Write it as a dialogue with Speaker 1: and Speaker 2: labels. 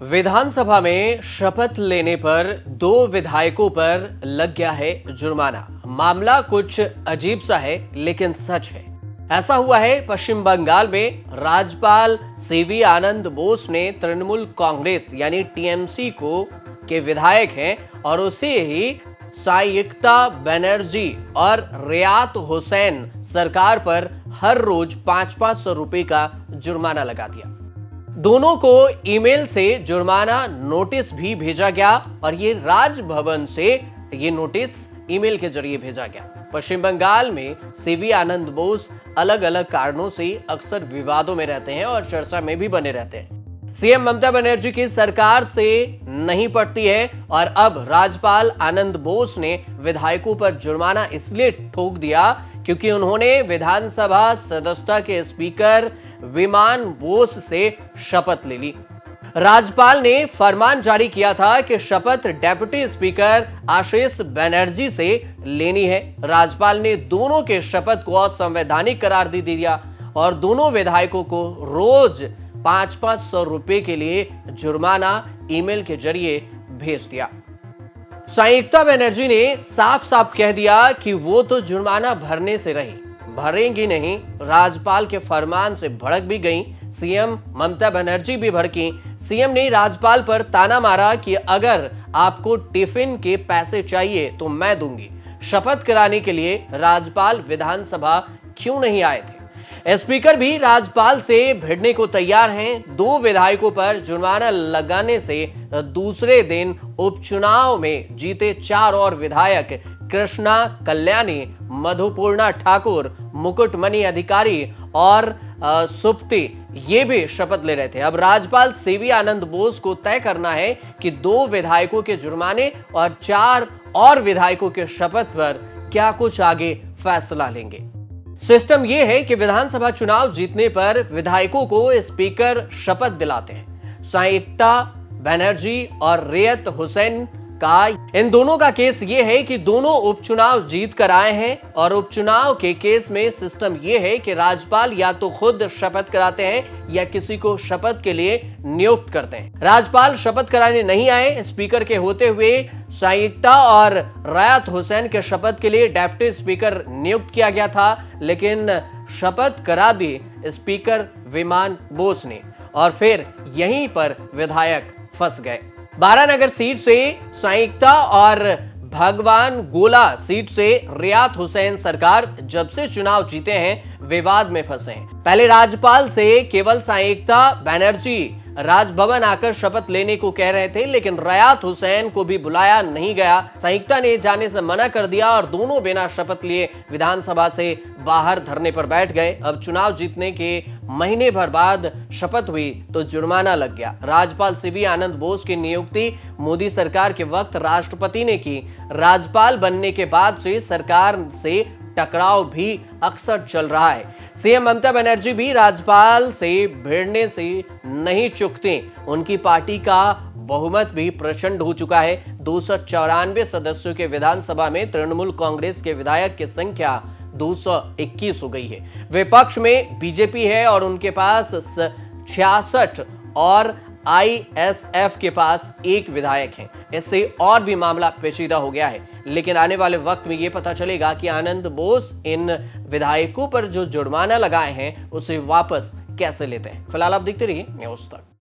Speaker 1: विधानसभा में शपथ लेने पर 2 विधायकों पर लग गया है जुर्माना। मामला कुछ अजीब सा है लेकिन सच है। ऐसा हुआ है पश्चिम बंगाल में। राज्यपाल सीवी आनंद बोस ने तृणमूल कांग्रेस यानी टीएमसी को के विधायक हैं और उसे ही साइक्ता बनर्जी और रियात हुसैन सरकार पर हर रोज 500-500 रुपए का जुर्माना लगा दिया। दोनों को ईमेल से जुर्माना नोटिस भी भेजा गया और ये राजभवन से ये नोटिस ईमेल के जरिए भेजा गया। पश्चिम बंगाल में सीवी आनंद बोस अलग अलग कारणों से अक्सर विवादों में रहते हैं और चर्चा में भी बने रहते हैं। सीएम ममता बनर्जी की सरकार से नहीं पड़ती है और अब राज्यपाल आनंद बोस ने विधायकों पर जुर्माना इसलिए ठोक दिया क्योंकि उन्होंने विधानसभा सदस्यता के स्पीकर विमान बोस से शपथ ले ली। राज्यपाल ने फरमान जारी किया था कि शपथ डेप्यूटी स्पीकर आशीष बनर्जी से लेनी है। राज्यपाल ने दोनों के शपथ को असंवैधानिक करार दे दिया और दोनों विधायकों को रोज 500-500 रुपए के लिए जुर्माना ईमेल के जरिए भेज दिया। साइक्ता बनर्जी ने साफ साफ कह दिया कि वो तो जुर्माना भरने से रही, भरेंगी नहीं। राज्यपाल के फरमान से भड़क भी गई। सीएम ममता बनर्जी भी भड़की। सीएम ने राज्यपाल पर ताना मारा कि अगर आपको टिफिन के पैसे चाहिए तो मैं दूंगी। शपथ कराने के लिए राज्यपाल विधानसभा क्यों नहीं आए थे? स्पीकर भी राज्यपाल से भिड़ने को तैयार हैं। 2 विधायकों पर जुर्माना लगाने से दूसरे दिन उपचुनाव में जीते 4 और विधायक कृष्णा कल्याणी, मधुपूर्णा ठाकुर, मुकुटमणि अधिकारी और सुप्ति ये भी शपथ ले रहे थे। अब राज्यपाल सीवी आनंद बोस को तय करना है कि 2 विधायकों के जुर्माने और 4 और विधायकों के शपथ पर क्या कुछ आगे फैसला लेंगे। सिस्टम यह है कि विधानसभा चुनाव जीतने पर विधायकों को स्पीकर शपथ दिलाते हैं। साइक्ता बनर्जी और रियात हुसैन का इन दोनों का केस ये है कि दोनों उपचुनाव जीत कर आए हैं और उपचुनाव के केस में सिस्टम ये है कि राज्यपाल या तो खुद शपथ कराते हैं या किसी को शपथ के लिए नियुक्त करते हैं। राज्यपाल शपथ कराने नहीं आए। स्पीकर के होते हुए साइक्ता और रियात हुसैन के शपथ के लिए डेप्यूटी स्पीकर नियुक्त किया गया था, लेकिन शपथ करा दी स्पीकर विमान बोस ने और फिर यहीं पर विधायक फंस गए। बारानगर सीट से साइक्ता और भगवान गोला सीट से रियात हुसैन सरकार जब से चुनाव जीते हैं विवाद में फंसे हैं। पहले राज्यपाल से केवल साइक्ता बनर्जी राजभवन आकर शपथ लेने को कह रहे थे, लेकिन रियात हुसैन को भी बुलाया नहीं गया। साइक्ता ने जाने से मना कर दिया और दोनों बिना शपथ लिए विधानसभा से बाहर धरने पर बैठ गए। अब चुनाव जीतने के महीने भर बाद शपथ हुई तो जुर्माना लग गया। राज्यपाल सीवी आनंद बोस की नियुक्ति मोदी सरकार के वक्त राष्ट्रपति ने की। राज्यपाल बनने के बाद से सरकार से टकराव भी अक्सर चल रहा है। सीएम ममता बनर्जी भी राज्यपाल से भिड़ने से नहीं चूकती। उनकी पार्टी का बहुमत भी प्रचंड हो चुका है। 294 सदस्यों के विधानसभा में तृणमूल कांग्रेस के विधायक की संख्या 221 हो गई है। विपक्ष में बीजेपी है और उनके पास 66 और आईएसएफ के पास 1 विधायक है। इससे और भी मामला पेचीदा हो गया है, लेकिन आने वाले वक्त में यह पता चलेगा कि आनंद बोस इन विधायकों पर जो जुर्माना लगाए हैं उसे वापस कैसे लेते हैं। फिलहाल आप देखते रहिए न्यूज़ तक।